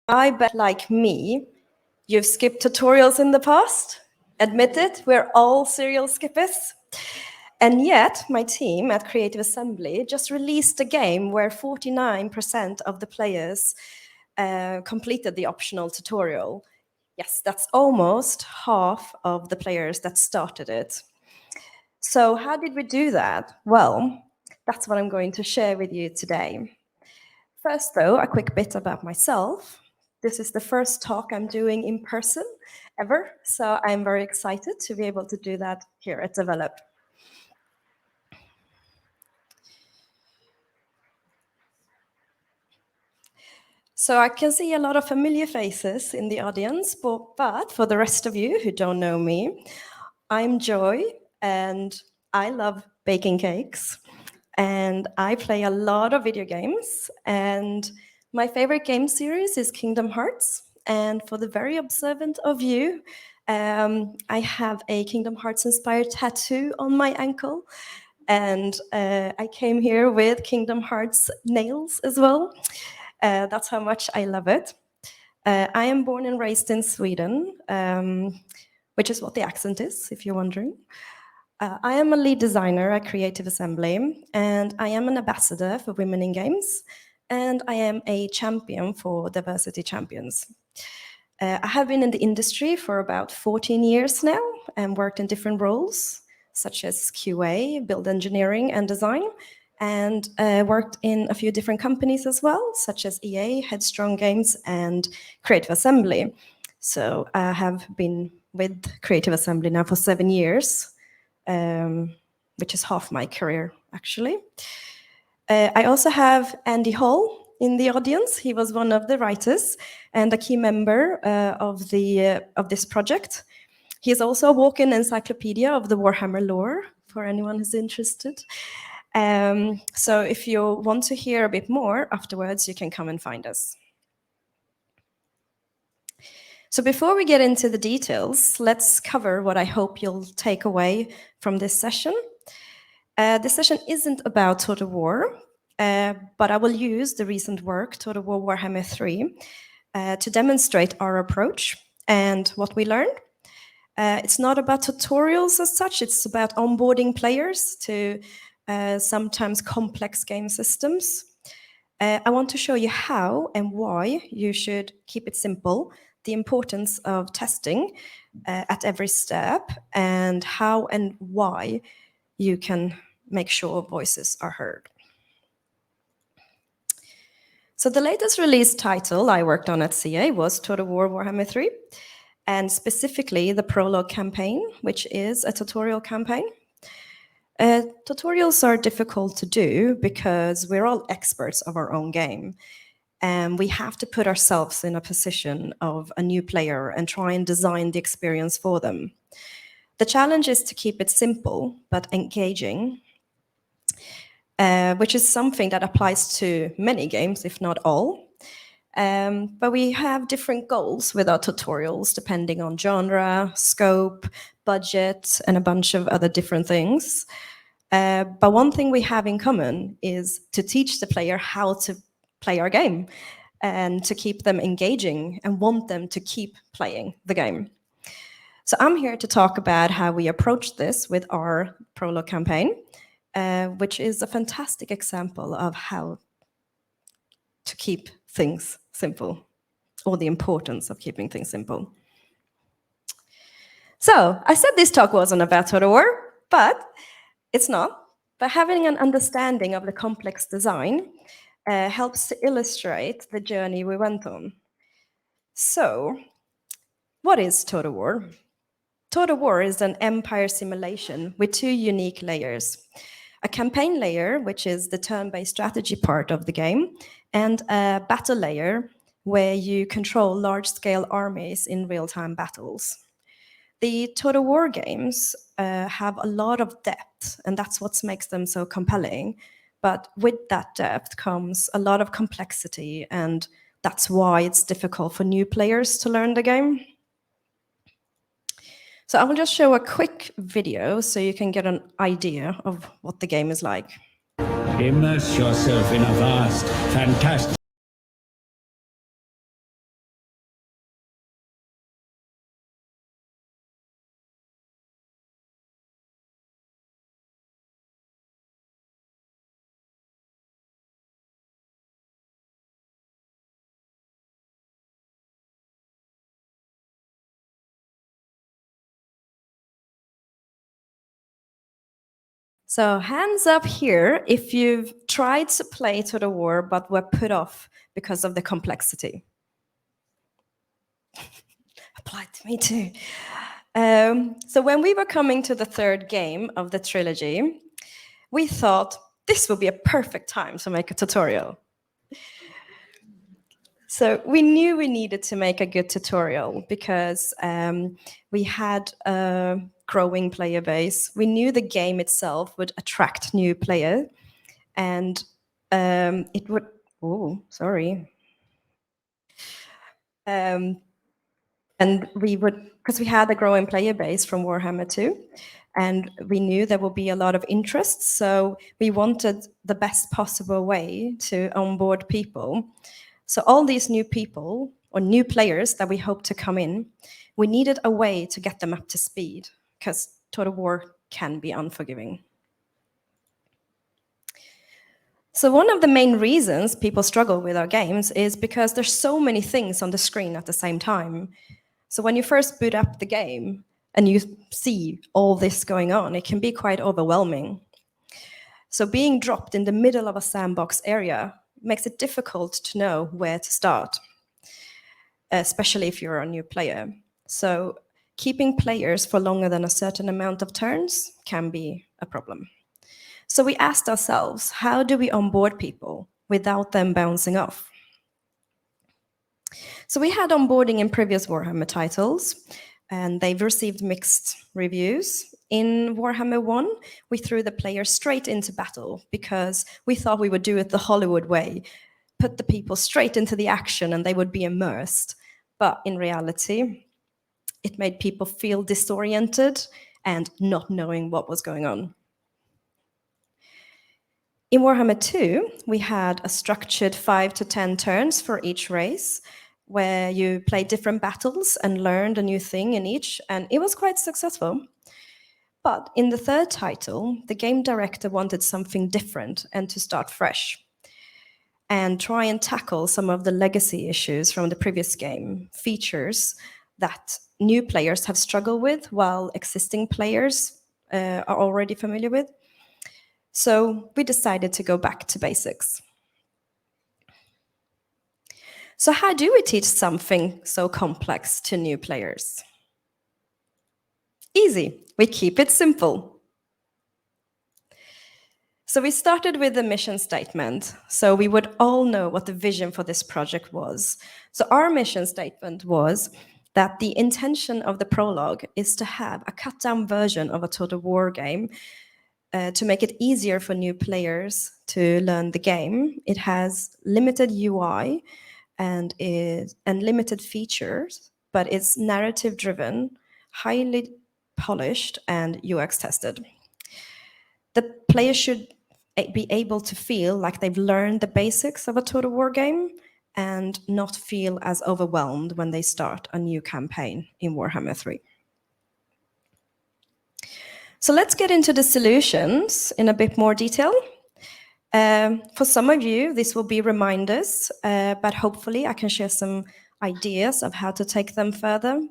I bet, like me, you've skipped tutorials in the past. Admit it, we're all serial skippers. And yet, my team at Creative Assembly just released a game where 49% of the players completed the optional tutorial. Yes, that's almost half of the players that started it. So how did we do that? Well, that's what I'm going to share with you today. First, though, a quick bit about myself. This is the first talk I'm doing in person ever, so I'm very excited to be able to do that here at Develop. So I can see a lot of familiar faces in the audience, but for the rest of you who don't know me, I'm Joy, and I love baking cakes, and I play a lot of video games, and my favorite game series is Kingdom Hearts, and for the very observant of you, I have a Kingdom Hearts-inspired tattoo on my ankle, and I came here with Kingdom Hearts nails as well. That's how much I love it. I am born and raised in Sweden, which is what the accent is, if you're wondering. I am a lead designer at Creative Assembly, and I am an ambassador for Women in Games, and I am a champion for Diversity Champions. I have been in the industry for about 14 years now and worked in different roles, such as QA, build engineering and design, and worked in a few different companies as well, such as EA, Headstrong Games, and Creative Assembly. So I have been with Creative Assembly now for 7 years, which is half my career, actually. I also have Andy Hall in the audience. He was one of the writers and a key member of this project. He is also a walk-in encyclopedia of the Warhammer lore, for anyone who's interested. So if you want to hear a bit more afterwards, you can come and find us. So before we get into the details, let's cover what I hope you'll take away from this session. This session isn't about Total War, but I will use the recent work, Total War Warhammer 3, to demonstrate our approach and what we learned. It's not about tutorials as such, it's about onboarding players to sometimes complex game systems. I want to show you how and why you should keep it simple, the importance of testing at every step, and how and why you can make sure voices are heard. So the latest release title I worked on at CA was Total War Warhammer 3, and specifically the Prologue campaign, which is a tutorial campaign. Tutorials are difficult to do because we're all experts of our own game, and we have to put ourselves in a position of a new player and try and design the experience for them. The challenge is to keep it simple but engaging, which is something that applies to many games, if not all. But we have different goals with our tutorials depending on genre, scope, budget, and a bunch of other different things. But one thing we have in common is to teach the player how to play our game and to keep them engaging and want them to keep playing the game. So I'm here to talk about how we approach this with our Prologue campaign, which is a fantastic example of how to keep things simple, or the importance of keeping things simple. So I said this talk wasn't about Total War, but it's not. But having an understanding of the complex design helps to illustrate the journey we went on. So, what is Total War? Total War is an empire simulation with two unique layers. A campaign layer, which is the turn-based strategy part of the game, and a battle layer, where you control large-scale armies in real-time battles. The Total War games have a lot of depth, and that's what makes them so compelling. But with that depth comes a lot of complexity, and that's why it's difficult for new players to learn the game. So I will just show a quick video so you can get an idea of what the game is like. Immerse yourself in a vast, fantastic So hands up here if you've tried to play Total War but were put off because of the complexity. Applied to me too. So when we were coming to the third game of the trilogy, we thought this would be a perfect time to make a tutorial. So we knew we needed to make a good tutorial because we had a growing player base. We knew the game itself would attract new players, and it would. Oh, sorry. And we would, because we had a growing player base from Warhammer 2, and we knew there would be a lot of interest. So we wanted the best possible way to onboard people. So all these new people or new players that we hope to come in, we needed a way to get them up to speed because Total War can be unforgiving. So one of the main reasons people struggle with our games is because there's so many things on the screen at the same time. So when you first boot up the game and you see all this going on, it can be quite overwhelming. So being dropped in the middle of a sandbox area makes it difficult to know where to start, especially if you're a new player. So keeping players for longer than a certain amount of turns can be a problem. So we asked ourselves, how do we onboard people without them bouncing off? So we had onboarding in previous Warhammer titles, and they've received mixed reviews. In Warhammer 1, we threw the players straight into battle because we thought we would do it the Hollywood way, put the people straight into the action and they would be immersed. But in reality, it made people feel disoriented and not knowing what was going on. In Warhammer 2, we had a structured 5 to 10 turns for each race, where you played different battles and learned a new thing in each, and it was quite successful. But in the third title, the game director wanted something different and to start fresh and try and tackle some of the legacy issues from the previous game, features that new players have struggled with while existing players are already familiar with. So we decided to go back to basics. So how do we teach something so complex to new players? Easy. We keep it simple. So we started with the mission statement, so we would all know what the vision for this project was. So our mission statement was that the intention of the prologue is to have a cut-down version of a Total War game to make it easier for new players to learn the game. It has limited UI and limited features, but it's narrative-driven, highly polished, and UX tested. The player should be able to feel like they've learned the basics of a Total War game and not feel as overwhelmed when they start a new campaign in Warhammer 3. So let's get into the solutions in a bit more detail. For some of you, this will be reminders, but hopefully I can share some ideas of how to take them further.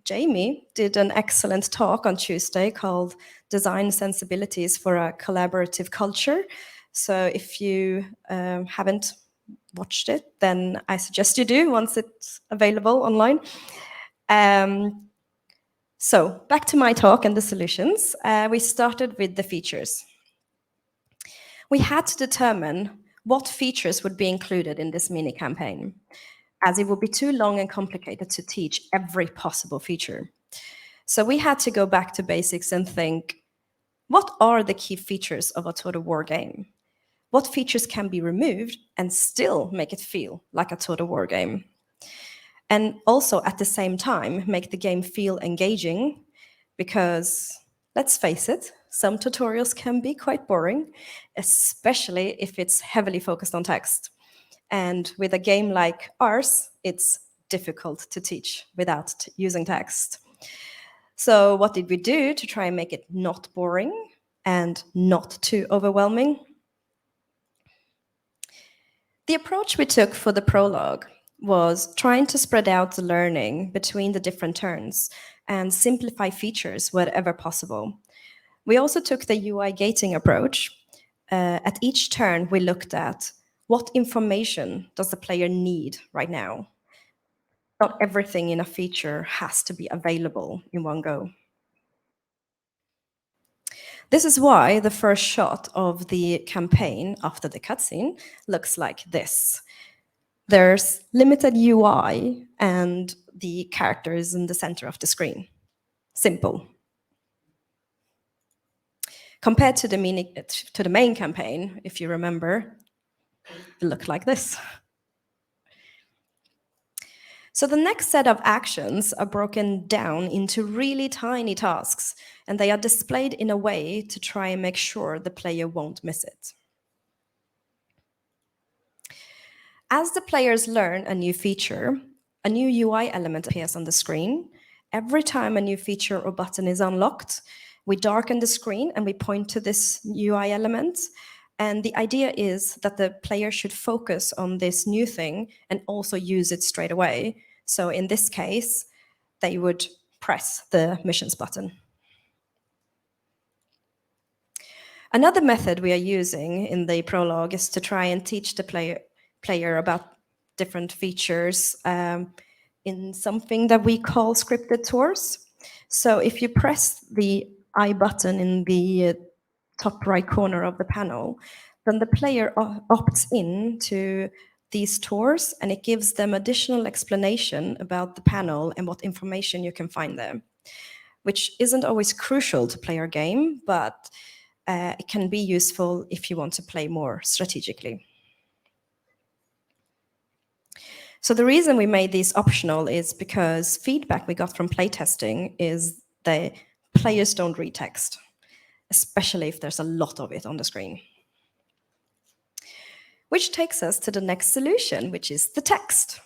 Jamie did an excellent talk on Tuesday called Design Sensibilities for a Collaborative Culture. So if you haven't watched it, then I suggest you do once it's available online. So back to my talk and the solutions. We started with the features. We had to determine what features would be included in this mini campaign, as it would be too long and complicated to teach every possible feature. So we had to go back to basics and think, what are the key features of a Total War game? What features can be removed and still make it feel like a Total War game? And also at the same time, make the game feel engaging, because let's face it, some tutorials can be quite boring, especially if it's heavily focused on text. And with a game like ours, it's difficult to teach without using text. So what did we do to try and make it not boring and not too overwhelming? The approach we took for the prologue was trying to spread out the learning between the different turns and simplify features wherever possible. We also took the UI gating approach. At each turn, we looked at what information does the player need right now. Not everything in a feature has to be available in one go. This is why the first shot of the campaign after the cutscene looks like this. There's limited UI and the character is in the center of the screen. Simple. Compared to the main campaign, if you remember, it looked like this. So the next set of actions are broken down into really tiny tasks, and they are displayed in a way to try and make sure the player won't miss it. As the players learn a new feature, a new UI element appears on the screen. Every time a new feature or button is unlocked, we darken the screen and we point to this UI element. And the idea is that the player should focus on this new thing and also use it straight away. So in this case, they would press the missions button. Another method we are using in the prologue is to try and teach the player about different features in something that we call scripted tours. So if you press the I button in the top right corner of the panel, then the player opts in to these tours and it gives them additional explanation about the panel and what information you can find there, which isn't always crucial to play our game, but it can be useful if you want to play more strategically. So the reason we made these optional is because feedback we got from playtesting is that players don't read text, especially if there's a lot of it on the screen. Which takes us to the next solution, which is the text.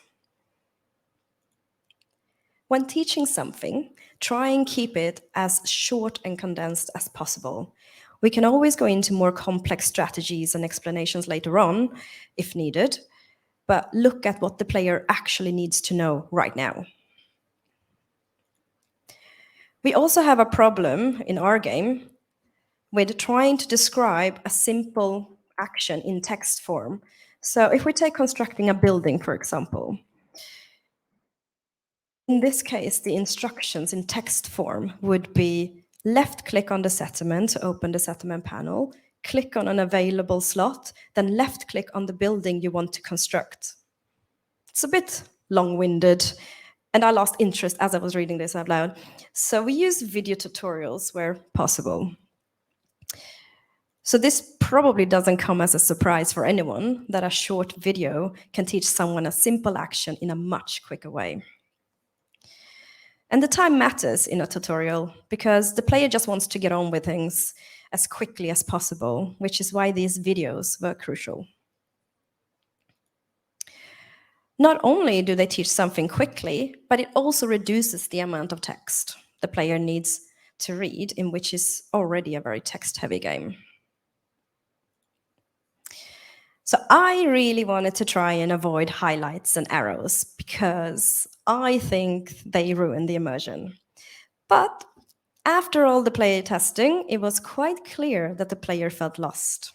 When teaching something, try and keep it as short and condensed as possible. We can always go into more complex strategies and explanations later on, if needed, but look at what the player actually needs to know right now. We also have a problem in our game with trying to describe a simple action in text form. So if we take constructing a building, for example, in this case, the instructions in text form would be left-click on the settlement to open the settlement panel, click on an available slot, then left-click on the building you want to construct. It's a bit long-winded, and I lost interest as I was reading this out loud. So we use video tutorials where possible. So this probably doesn't come as a surprise for anyone that a short video can teach someone a simple action in a much quicker way. And the time matters in a tutorial because the player just wants to get on with things as quickly as possible, which is why these videos were crucial. Not only do they teach something quickly, but it also reduces the amount of text the player needs to read in which is already a very text-heavy game. So I really wanted to try and avoid highlights and arrows because I think they ruin the immersion. But after all the player testing, it was quite clear that the player felt lost.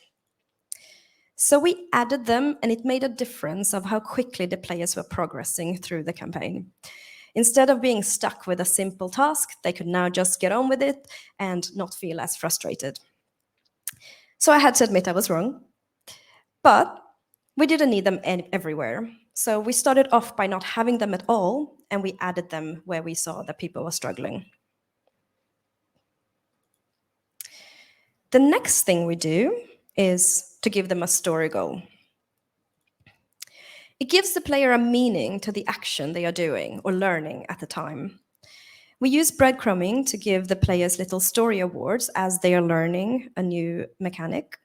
So we added them, and it made a difference of how quickly the players were progressing through the campaign. Instead of being stuck with a simple task, they could now just get on with it and not feel as frustrated. So I had to admit I was wrong. But we didn't need them everywhere. So we started off by not having them at all, and we added them where we saw that people were struggling. The next thing we do is to give them a story goal. It gives the player a meaning to the action they are doing or learning at the time. We use breadcrumbing to give the players little story awards as they are learning a new mechanic.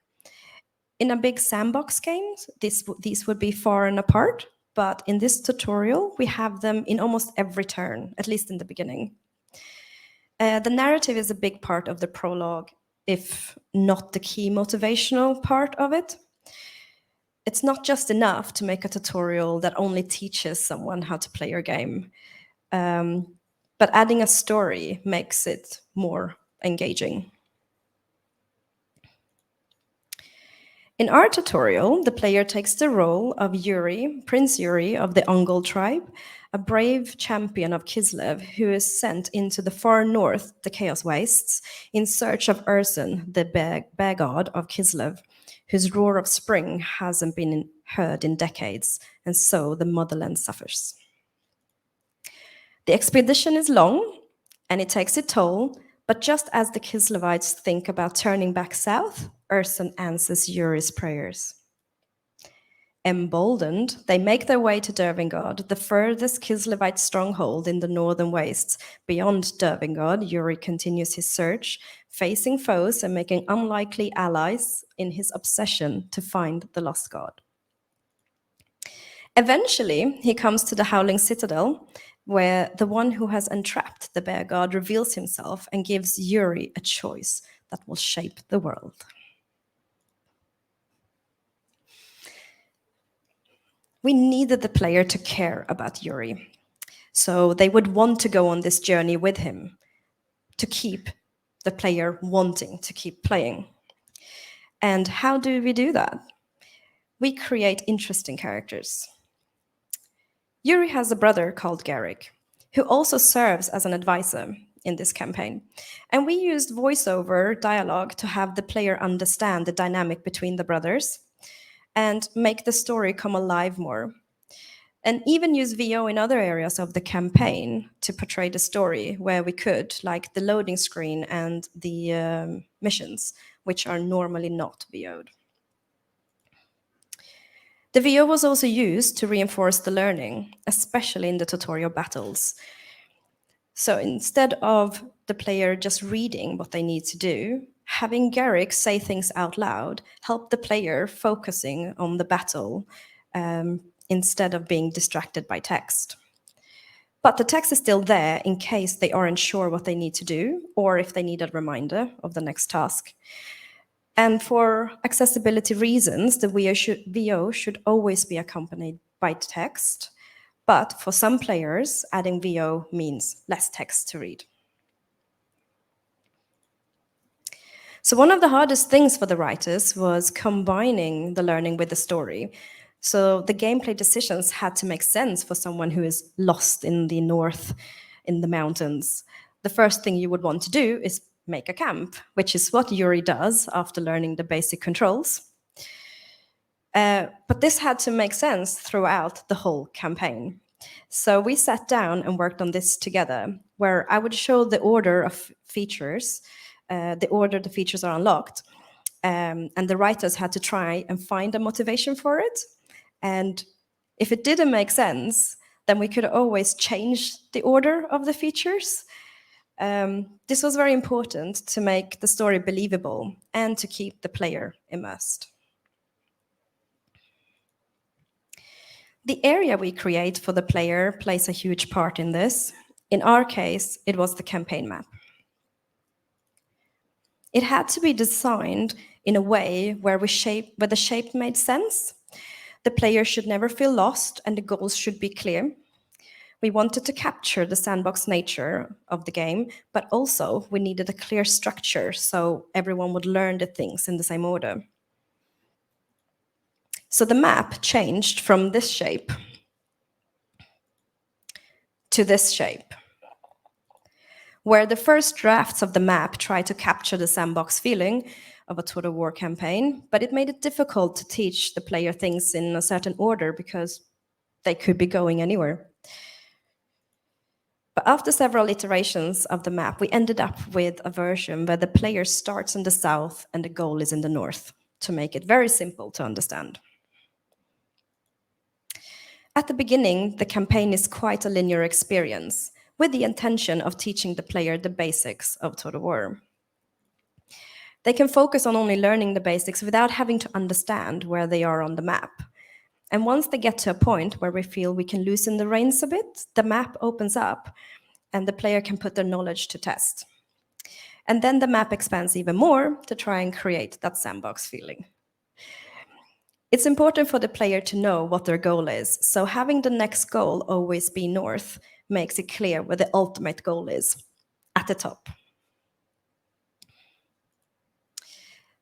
In a big sandbox game, these would be far and apart, but in this tutorial, we have them in almost every turn, at least in the beginning. The narrative is a big part of the prologue, if not the key motivational part of it. It's not just enough to make a tutorial that only teaches someone how to play your game, but adding a story makes it more engaging. In our tutorial, the player takes the role of Yuri, Prince Yuri of the Ongol tribe, a brave champion of Kislev who is sent into the far north, the Chaos Wastes, in search of Ursun, the bear god of Kislev, whose roar of spring hasn't been heard in decades, and so the motherland suffers. The expedition is long, and it takes its toll, but just as the Kislevites think about turning back south, Ursun answers Yuri's prayers. Emboldened, they make their way to Dervingard, the furthest Kislevite stronghold in the northern wastes. Beyond Dervingard, Yuri continues his search, facing foes and making unlikely allies in his obsession to find the lost god. Eventually, he comes to the Howling Citadel, where the one who has entrapped the bear god reveals himself and gives Yuri a choice that will shape the world. We needed the player to care about Yuri, so they would want to go on this journey with him, to keep the player wanting to keep playing. And how do we do that? We create interesting characters. Yuri has a brother called Garrick, who also serves as an advisor in this campaign. And we used voiceover dialogue to have the player understand the dynamic between the brothers and make the story come alive more. And even use VO in other areas of the campaign to portray the story where we could, like the loading screen and the missions, which are normally not VO'd. The VO was also used to reinforce the learning, especially in the tutorial battles. So instead of the player just reading what they need to do, having Garrick say things out loud helped the player focusing on the battle instead of being distracted by text. But the text is still there in case they aren't sure what they need to do or if they need a reminder of the next task. And for accessibility reasons, the VO should always be accompanied by text. But for some players, adding VO means less text to read. So one of the hardest things for the writers was combining the learning with the story. So the gameplay decisions had to make sense for someone who is lost in the north, in the mountains. The first thing you would want to do is make a camp, which is what Yuri does after learning the basic controls. But this had to make sense throughout the whole campaign. So we sat down and worked on this together, where I would show the order of features, the order the features are unlocked, and the writers had to try and find a motivation for it. And if it didn't make sense, then we could always change the order of the features. This was very important to make the story believable and to keep the player immersed. The area we create for the player plays a huge part in this. In our case, it was the campaign map. It had to be designed in a way where the shape made sense. The player should never feel lost and the goals should be clear. We wanted to capture the sandbox nature of the game, but also we needed a clear structure so everyone would learn the things in the same order. So the map changed from this shape to this shape, where the first drafts of the map tried to capture the sandbox feeling of a Total War campaign, but it made it difficult to teach the player things in a certain order because they could be going anywhere. But after several iterations of the map, we ended up with a version where the player starts in the south and the goal is in the north, to make it very simple to understand. At the beginning, the campaign is quite a linear experience, with the intention of teaching the player the basics of Total War. They can focus on only learning the basics without having to understand where they are on the map. And once they get to a point where we feel we can loosen the reins a bit, the map opens up and the player can put their knowledge to test. And then the map expands even more to try and create that sandbox feeling. It's important for the player to know what their goal is, so having the next goal always be north makes it clear where the ultimate goal is, at the top.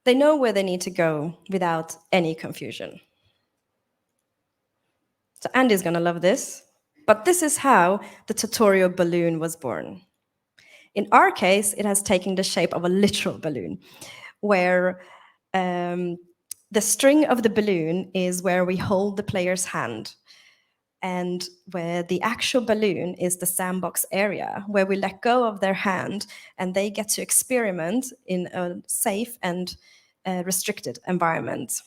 They know where they need to go without any confusion. So Andy's gonna love this, but this is how the tutorial balloon was born. In our case, it has taken the shape of a literal balloon, where the string of the balloon is where we hold the player's hand, and where the actual balloon is the sandbox area, where we let go of their hand and they get to experiment in a safe and restricted environment.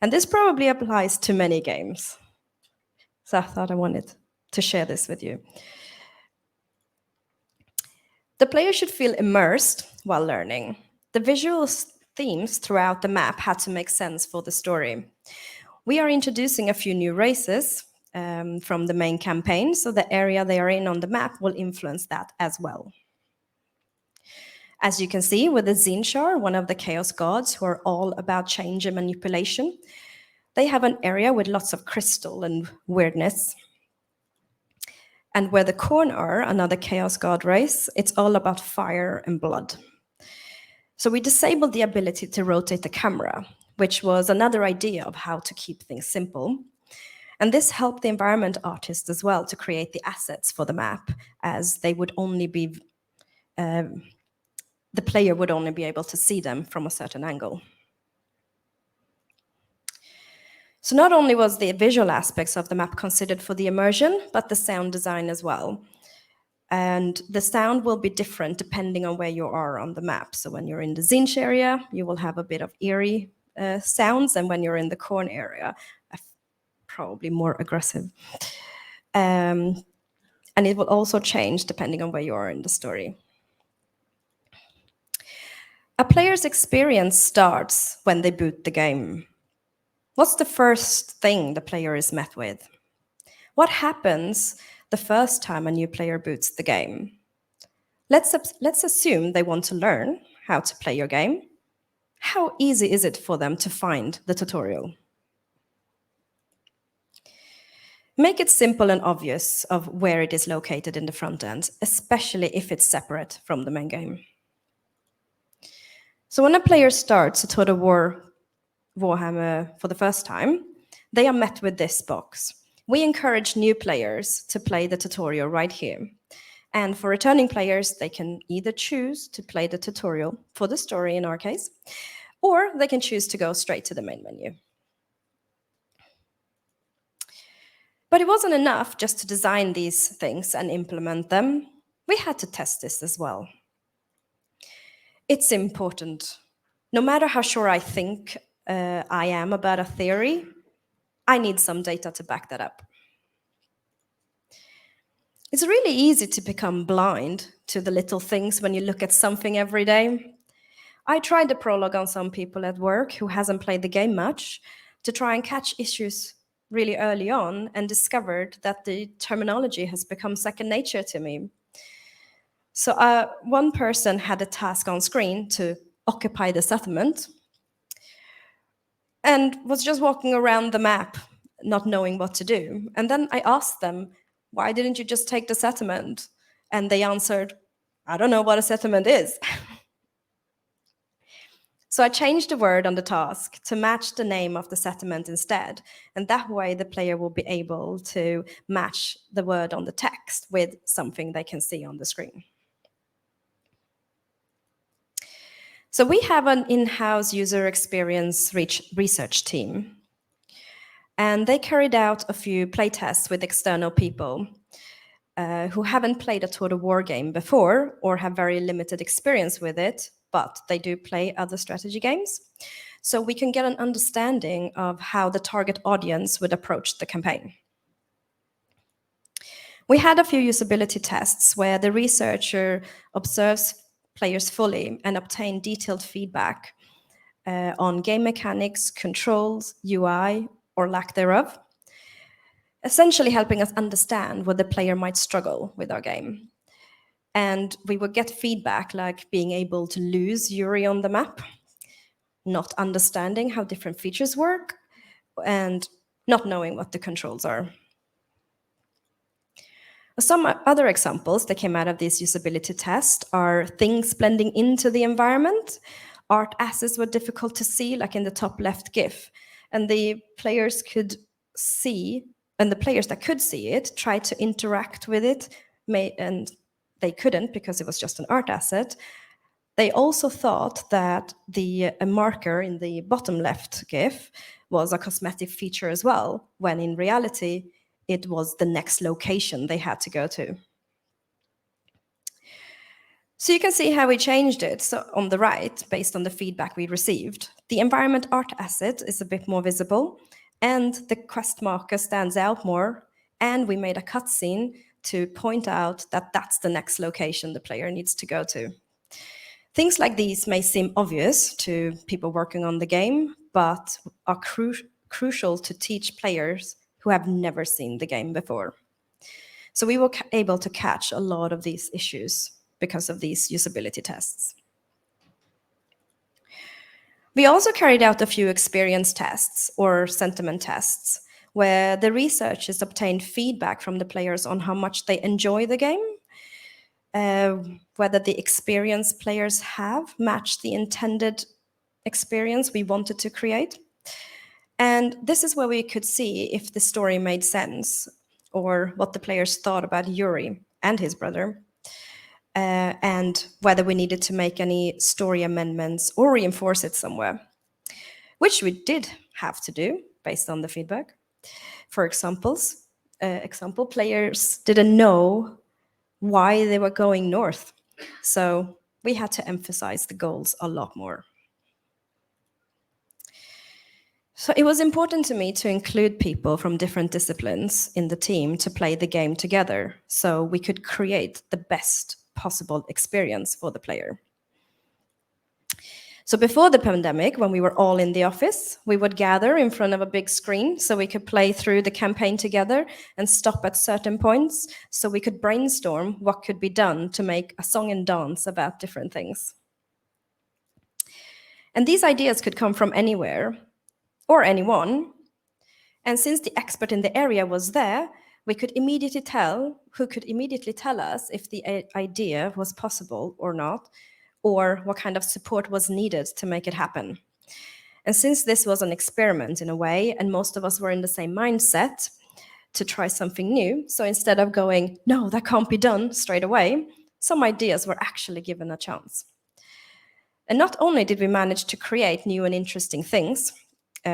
And this probably applies to many games. So I thought I wanted to share this with you. The player should feel immersed while learning. The visual themes throughout the map had to make sense for the story. We are introducing a few new races from the main campaign, so the area they are in on the map will influence that as well. As you can see with the Zinchar, one of the Chaos Gods who are all about change and manipulation, they have an area with lots of crystal and weirdness. And where the Khorne are, another Chaos God race, it's all about fire and blood. So we disabled the ability to rotate the camera, which was another idea of how to keep things simple. And this helped the environment artist as well to create the assets for the map, as they would only be, the player would only be able to see them from a certain angle. So not only was the visual aspects of the map considered for the immersion, but the sound design as well. And the sound will be different depending on where you are on the map. So when you're in the Zinch area, you will have a bit of eerie sounds, and when you're in the Khorne area, probably more aggressive. And it will also change depending on where you are in the story. A player's experience starts when they boot the game. What's the first thing the player is met with? What happens the first time a new player boots the game? Let's assume they want to learn how to play your game. How easy is it for them to find the tutorial? Make it simple and obvious of where it is located in the front end, especially if it's separate from the main game. So when a player starts a Total War Warhammer for the first time, they are met with this box. We encourage new players to play the tutorial right here. And for returning players, they can either choose to play the tutorial for the story in our case, or they can choose to go straight to the main menu. But it wasn't enough just to design these things and implement them. We had to test this as well. It's important. No matter how sure I think I am about a theory, I need some data to back that up. It's really easy to become blind to the little things when you look at something every day. I tried the prologue on some people at work who hasn't played the game much to try and catch issues really early on, and discovered that the terminology has become second nature to me. So one person had a task on screen to occupy the settlement and was just walking around the map, not knowing what to do. And then I asked them, why didn't you just take the settlement? And they answered, I don't know what a settlement is. So I changed the word on the task to match the name of the settlement instead. And that way the player will be able to match the word on the text with something they can see on the screen. So we have an in-house user experience research team. And they carried out a few playtests with external people who haven't played a Total War game before or have very limited experience with it, but they do play other strategy games. So we can get an understanding of how the target audience would approach the campaign. We had a few usability tests where the researcher observes players fully and obtain detailed feedback on game mechanics, controls, UI, or lack thereof, essentially helping us understand where the player might struggle with our game. And we would get feedback like being able to lose Yuri on the map, not understanding how different features work, and not knowing what the controls are. Some other examples that came out of this usability test are things blending into the environment, art assets were difficult to see, like in the top left GIF. And the players could see, and the players that could see it tried to interact with it, and they couldn't because it was just an art asset. They also thought that the marker in the bottom left GIF was a cosmetic feature as well, when in reality, it was the next location they had to go to. So you can see how we changed it. So on the right, based on the feedback we received, the environment art asset is a bit more visible, and the quest marker stands out more, and we made a cutscene to point out that that's the next location the player needs to go to. Things like these may seem obvious to people working on the game, but are crucial to teach players who have never seen the game before. So we were able to catch a lot of these issues because of these usability tests. We also carried out a few experience tests or sentiment tests, where the researchers obtained feedback from the players on how much they enjoy the game, whether the experience players have matched the intended experience we wanted to create. And this is where we could see if the story made sense, or what the players thought about Yuri and his brother, and whether we needed to make any story amendments or reinforce it somewhere, which we did have to do based on the feedback. For example, players didn't know why they were going north, so we had to emphasize the goals a lot more. So it was important to me to include people from different disciplines in the team to play the game together, so we could create the best possible experience for the player. So before the pandemic, when we were all in the office, we would gather in front of a big screen so we could play through the campaign together and stop at certain points so we could brainstorm what could be done to make a song and dance about different things. And these ideas could come from anywhere or anyone. And since the expert in the area was there, we could immediately tell us if the idea was possible or not, or what kind of support was needed to make it happen. And since this was an experiment in a way, and most of us were in the same mindset to try something new, so instead of going, no, that can't be done straight away, some ideas were actually given a chance. And not only did we manage to create new and interesting things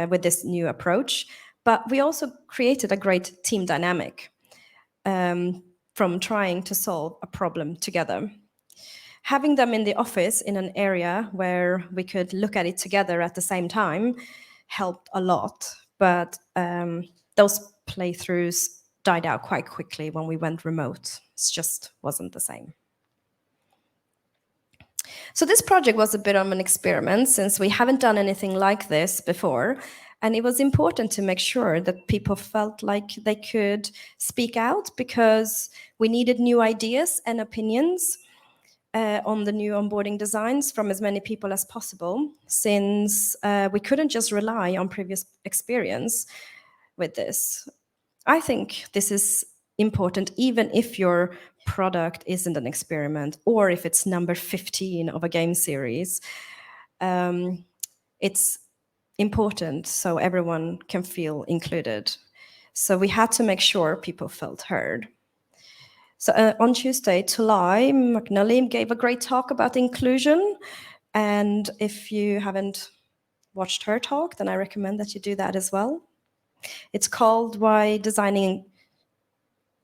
with this new approach, but we also created a great team dynamic from trying to solve a problem together. Having them in the office in an area where we could look at it together at the same time helped a lot, but those playthroughs died out quite quickly when we went remote. It just wasn't the same. So this project was a bit of an experiment since we haven't done anything like this before, and it was important to make sure that people felt like they could speak out because we needed new ideas and opinions on the new onboarding designs from as many people as possible, since we couldn't just rely on previous experience with this. I think this is important even if your product isn't an experiment or if it's number 15 of a game series. It's important so everyone can feel included. So we had to make sure people felt heard. So on Tuesday, Tulay McNally gave a great talk about inclusion. And if you haven't watched her talk, then I recommend that you do that as well. It's called Why Designing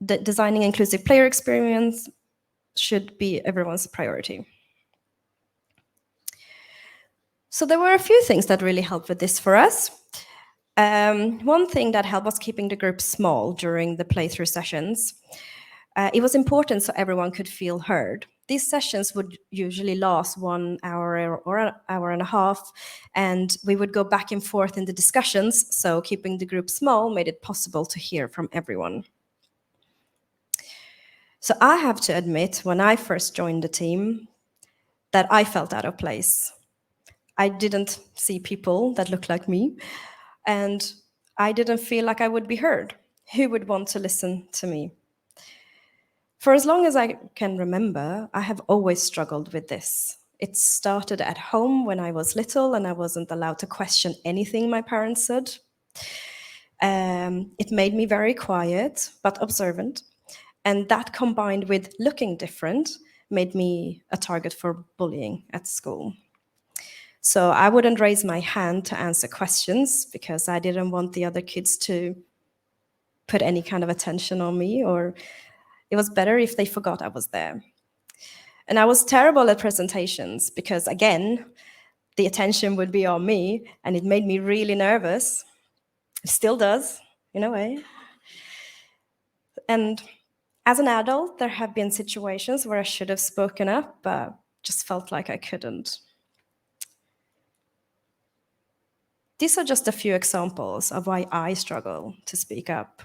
Inclusive Player Experience Should Be Everyone's Priority. So there were a few things that really helped with this for us. One thing that helped was keeping the group small during the playthrough sessions. It was important so everyone could feel heard. These sessions would usually last 1 hour or an hour and a half, and we would go back and forth in the discussions, so keeping the group small made it possible to hear from everyone. So I have to admit, when I first joined the team, that I felt out of place. I didn't see people that looked like me, and I didn't feel like I would be heard. Who would want to listen to me? For as long as I can remember, I have always struggled with this. It started at home when I was little and I wasn't allowed to question anything my parents said. It made me very quiet but observant. And that combined with looking different made me a target for bullying at school. So I wouldn't raise my hand to answer questions because I didn't want the other kids to put any kind of attention on me, or it was better if they forgot I was there. And I was terrible at presentations because, again, the attention would be on me and it made me really nervous. It still does, in a way. And as an adult, there have been situations where I should have spoken up, but just felt like I couldn't. These are just a few examples of why I struggle to speak up.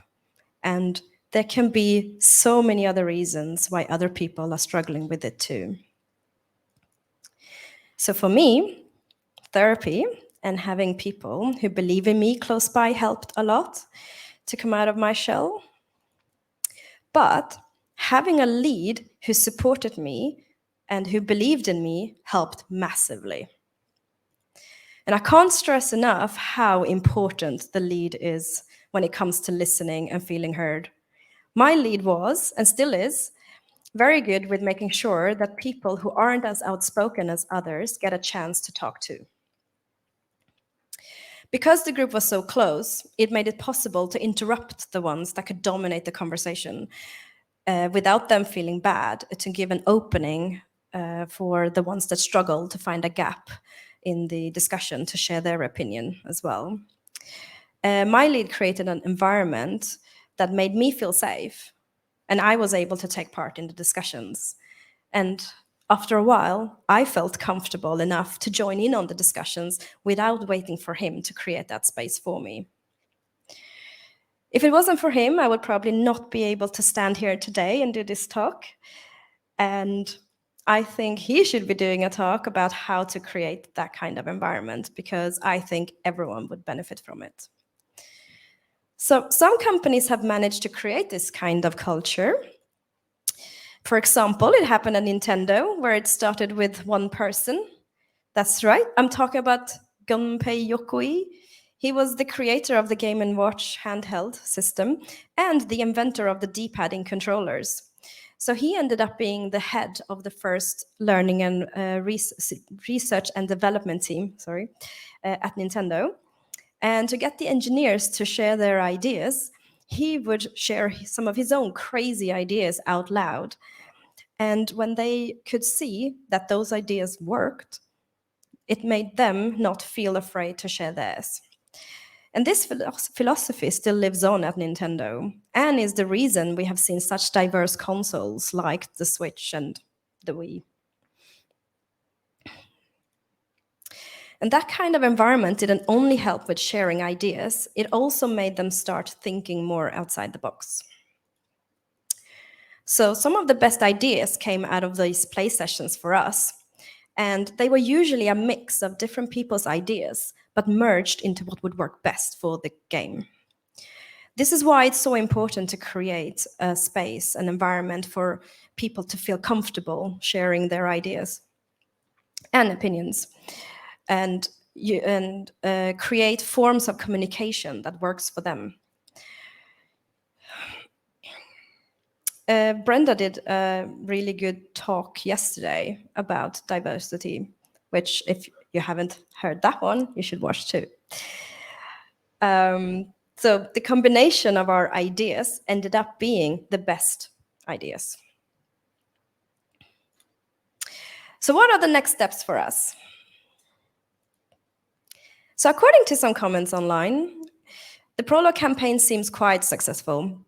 And there can be so many other reasons why other people are struggling with it too. So for me, therapy and having people who believe in me close by helped a lot to come out of my shell. But having a lead who supported me and who believed in me helped massively. And I can't stress enough how important the lead is when it comes to listening and feeling heard. My lead was, and still is, very good with making sure that people who aren't as outspoken as others get a chance to talk to. Because the group was so close, it made it possible to interrupt the ones that could dominate the conversation without them feeling bad, to give an opening for the ones that struggle to find a gap in the discussion to share their opinion as well. My lead created an environment that made me feel safe, and I was able to take part in the discussions. And after a while, I felt comfortable enough to join in on the discussions without waiting for him to create that space for me. If it wasn't for him, I would probably not be able to stand here today and do this talk. And I think he should be doing a talk about how to create that kind of environment, because I think everyone would benefit from it. So some companies have managed to create this kind of culture. For example, it happened at Nintendo, where it started with one person. That's right, I'm talking about Gunpei Yokoi. He was the creator of the Game & Watch handheld system and the inventor of the D-padding controllers. So he ended up being the head of the first learning and research and development team, at Nintendo. And to get the engineers to share their ideas, he would share some of his own crazy ideas out loud. And when they could see that those ideas worked, it made them not feel afraid to share theirs. And this philosophy still lives on at Nintendo, and is the reason we have seen such diverse consoles like the Switch and the Wii. And that kind of environment didn't only help with sharing ideas, it also made them start thinking more outside the box. So some of the best ideas came out of these play sessions for us. And they were usually a mix of different people's ideas, but merged into what would work best for the game. This is why it's so important to create a space, an environment for people to feel comfortable sharing their ideas and opinions, and create forms of communication that works for them. Brenda did a really good talk yesterday about diversity, which if you haven't heard that one, you should watch too. So the combination of our ideas ended up being the best ideas. So what are the next steps for us? So according to some comments online, the Prologue campaign seems quite successful.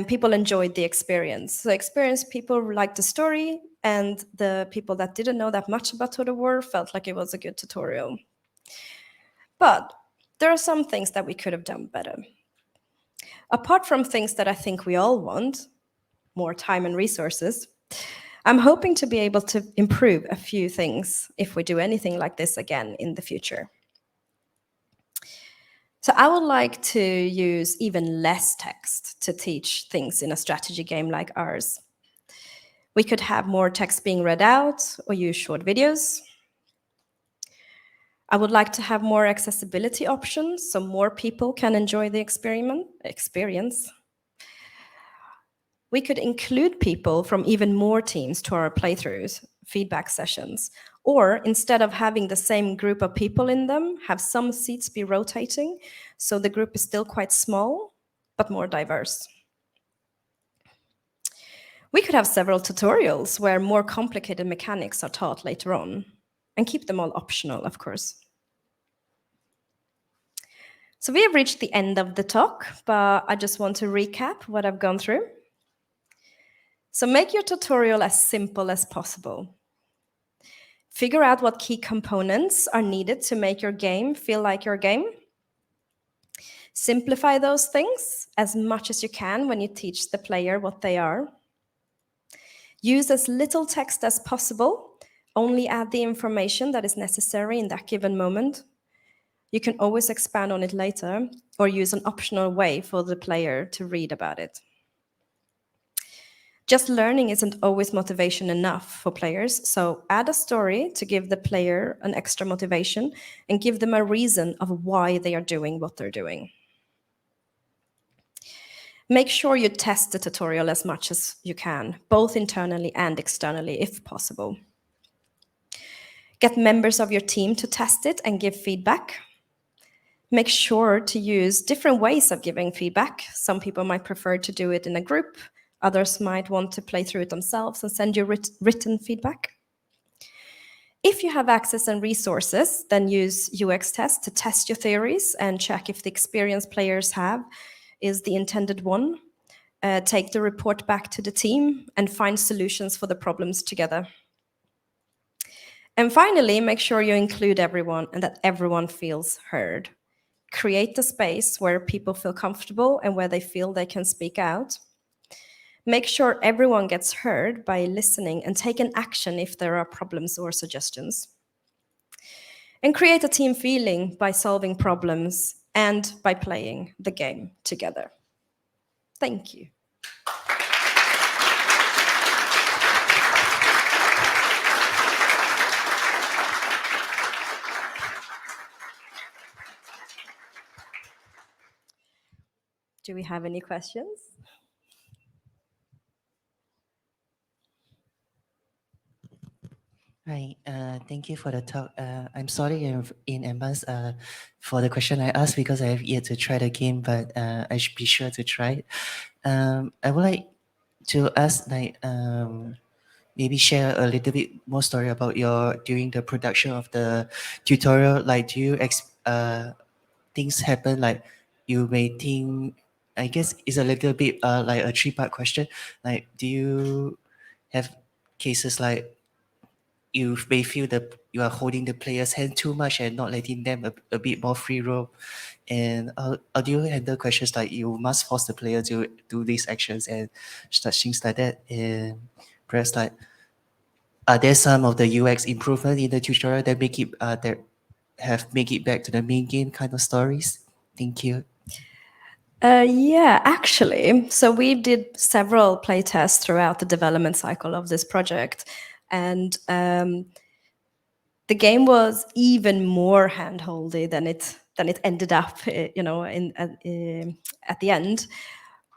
People enjoyed the experience. So experienced people liked the story, and the people that didn't know that much about Total War felt like it was a good tutorial. But there are some things that we could have done better. Apart from things that I think we all want, more time and resources, I'm hoping to be able to improve a few things if we do anything like this again in the future. So I would like to use even less text to teach things in a strategy game like ours. We could have more text being read out or use short videos. I would like to have more accessibility options so more people can enjoy the experience. We could include people from even more teams to our playthroughs, feedback sessions, or instead of having the same group of people in them, have some seats be rotating so the group is still quite small, but more diverse. We could have several tutorials where more complicated mechanics are taught later on, and keep them all optional, of course. So we have reached the end of the talk, but I just want to recap what I've gone through. So make your tutorial as simple as possible. Figure out what key components are needed to make your game feel like your game. Simplify those things as much as you can when you teach the player what they are. Use as little text as possible. Only add the information that is necessary in that given moment. You can always expand on it later or use an optional way for the player to read about it. Just learning isn't always motivation enough for players, so add a story to give the player an extra motivation and give them a reason of why they are doing what they're doing. Make sure you test the tutorial as much as you can, both internally and externally, if possible. Get members of your team to test it and give feedback. Make sure to use different ways of giving feedback. Some people might prefer to do it in a group. Others might want to play through it themselves and send you written feedback. If you have access and resources, then use UX tests to test your theories and check if the experience players have is the intended one. Take the report back to the team and find solutions for the problems together. And finally, make sure you include everyone and that everyone feels heard. Create a space where people feel comfortable and where they feel they can speak out. Make sure everyone gets heard by listening and take an action if there are problems or suggestions. And create a team feeling by solving problems and by playing the game together. Thank you. Do we have any questions? Hi, thank you for the talk. I'm sorry in advance for the question I asked because I have yet to try the game, but I should be sure to try it. I would like to ask, maybe share a little bit more story about during the production of the tutorial. Like, do you things happen like you may think? I guess it's a little bit like a three-part question. Like, do you have cases like you may feel that you are holding the player's hand too much and not letting them a bit more free roam? And how do you handle questions like you must force the player to do these actions and such things like that? And perhaps like, are there some of the UX improvement in the tutorial that make it back to the main game kind of stories? Thank you. Yeah, actually. So we did several playtests throughout the development cycle of this project. And the game was even more handholdy than it ended up, at the end.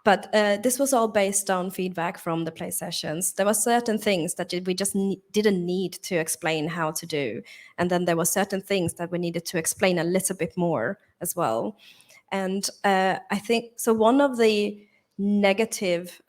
But this was all based on feedback from the play sessions. There were certain things that we just didn't need to explain how to do. And then there were certain things that we needed to explain a little bit more as well. And I think, so one of the negative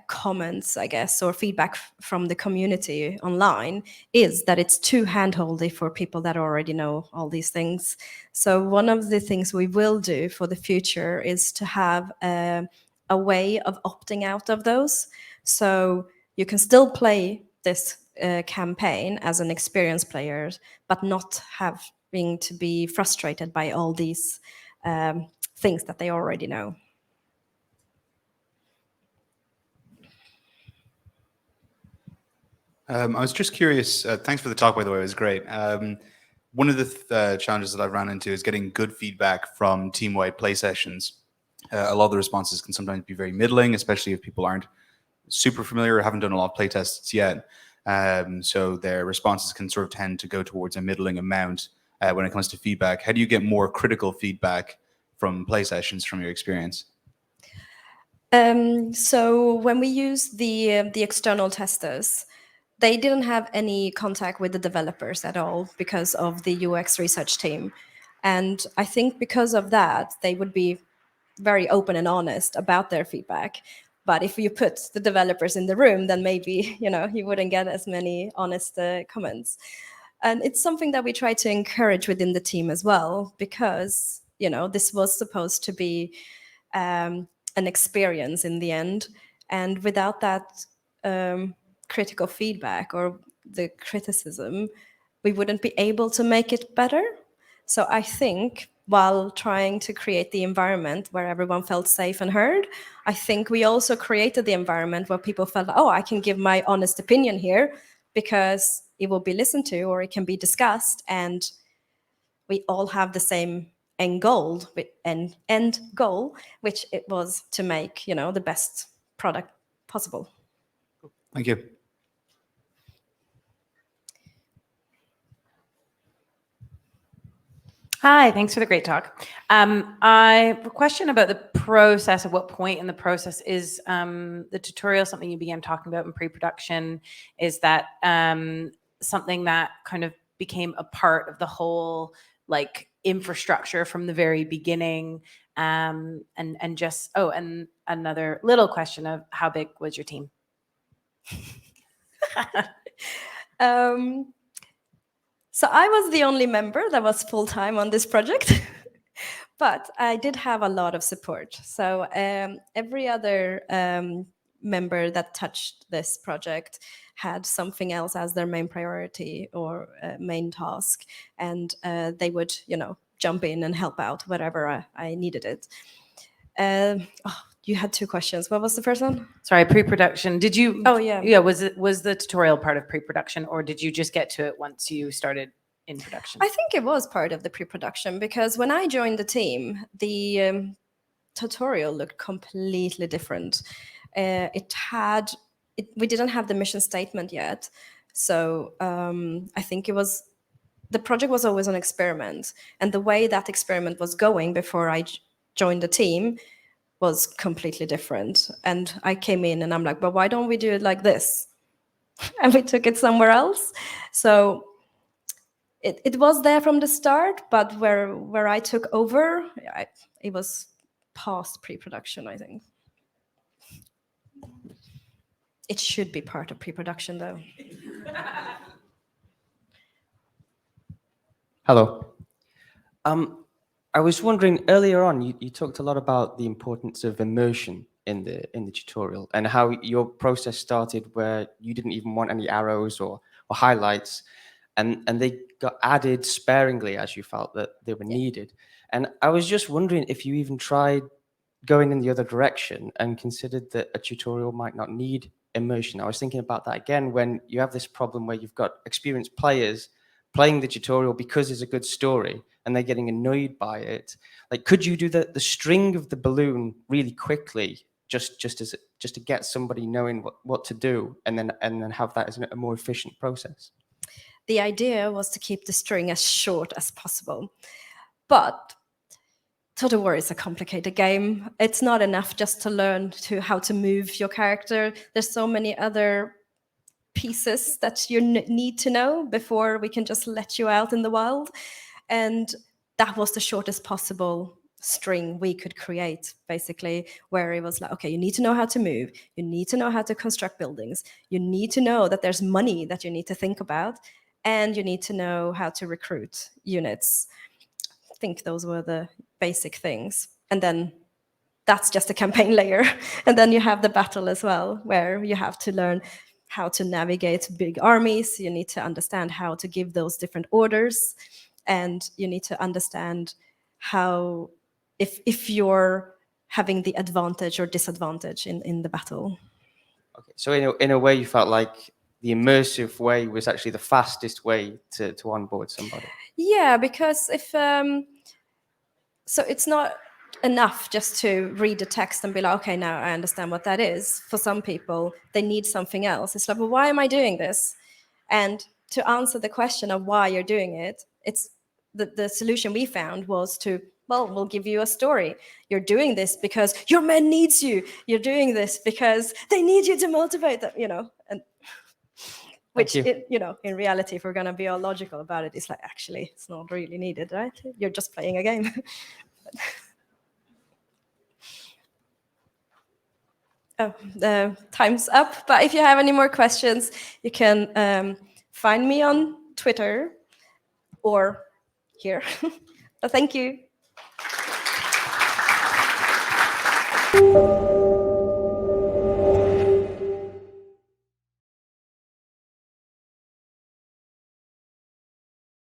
comments, I guess, or feedback from the community online is that it's too handholdy for people that already know all these things. So one of the things we will do for the future is to have a way of opting out of those. So you can still play this campaign as an experienced player, but not having to be frustrated by all these things that they already know. I was just curious, thanks for the talk, by the way, it was great. One of the challenges that I've ran into is getting good feedback from team-wide play sessions. A lot of the responses can sometimes be very middling, especially if people aren't super familiar or haven't done a lot of playtests yet. So their responses can sort of tend to go towards a middling amount when it comes to feedback. How do you get more critical feedback from play sessions from your experience? So when we used the external testers, they didn't have any contact with the developers at all because of the UX research team. And I think because of that, they would be very open and honest about their feedback. But if you put the developers in the room, then maybe, you wouldn't get as many honest comments. And it's something that we try to encourage within the team as well, because, this was supposed to be an experience in the end. And without that critical feedback or the criticism, we wouldn't be able to make it better. So I think while trying to create the environment where everyone felt safe and heard, I think we also created the environment where people felt, oh, I can give my honest opinion here because it will be listened to or it can be discussed, and we all have the same end goal, which it was to make, the best product possible. Thank you. Hi, thanks for the great talk. I have a question about the process. At what point in the process is the tutorial something you began talking about in pre-production? Is that something that kind of became a part of the whole infrastructure from the very beginning? And another little question of how big was your team? So I was the only member that was full-time on this project, but I did have a lot of support. So every other member that touched this project had something else as their main priority or main task, and they would, jump in and help out wherever I needed it. You had two questions. What was the first one? Sorry, pre-production. Did you? Oh, yeah. Yeah, was the tutorial part of pre-production, or did you just get to it once you started in production? I think it was part of the pre-production, because when I joined the team, the tutorial looked completely different. We didn't have the mission statement yet. So I think the project was always an experiment. And the way that experiment was going before I joined the team was completely different. And I came in and I'm like, but why don't we do it like this? And we took it somewhere else. So it was there from the start, but where I took over, it was past pre-production, I think. It should be part of pre-production, though. Hello. I was wondering, earlier on, you talked a lot about the importance of immersion in the tutorial, and how your process started where you didn't even want any arrows or highlights, and they got added sparingly as you felt that they were needed. And I was just wondering if you even tried going in the other direction and considered that a tutorial might not need immersion. I was thinking about that again when you have this problem where you've got experienced players playing the tutorial because it's a good story and they're getting annoyed by it. Like, could you do the string of the balloon really quickly, just to get somebody knowing what to do, and then have that as a more efficient process? The idea was to keep the string as short as possible. But Total War is a complicated game. It's not enough just to learn how to move your character. There's so many other pieces that you need to know before we can just let you out in the wild. And that was the shortest possible string we could create, basically, where it was like, okay, you need to know how to move, you need to know how to construct buildings, you need to know that there's money that you need to think about, and you need to know how to recruit units. I think those were the basic things. And then that's just a campaign layer. And then you have the battle as well, where you have to learn how to navigate big armies. You need to understand how to give those different orders. And you need to understand how, if you're having the advantage or disadvantage in the battle. Okay, so in a way you felt like the immersive way was actually the fastest way to onboard somebody. Yeah, because so it's not enough just to read the text and be like, okay, now I understand what that is. For some people, they need something else. It's like, well, why am I doing this? And to answer the question of why you're doing it, it's the solution we found was to, well, we'll give you a story. You're doing this because your man needs you. You're doing this because they need you to motivate them, and which, in reality, if we're going to be all logical about it, it's like, actually, it's not really needed, right? You're just playing a game. Oh, the time's up. But if you have any more questions, you can find me on Twitter or here. But thank you.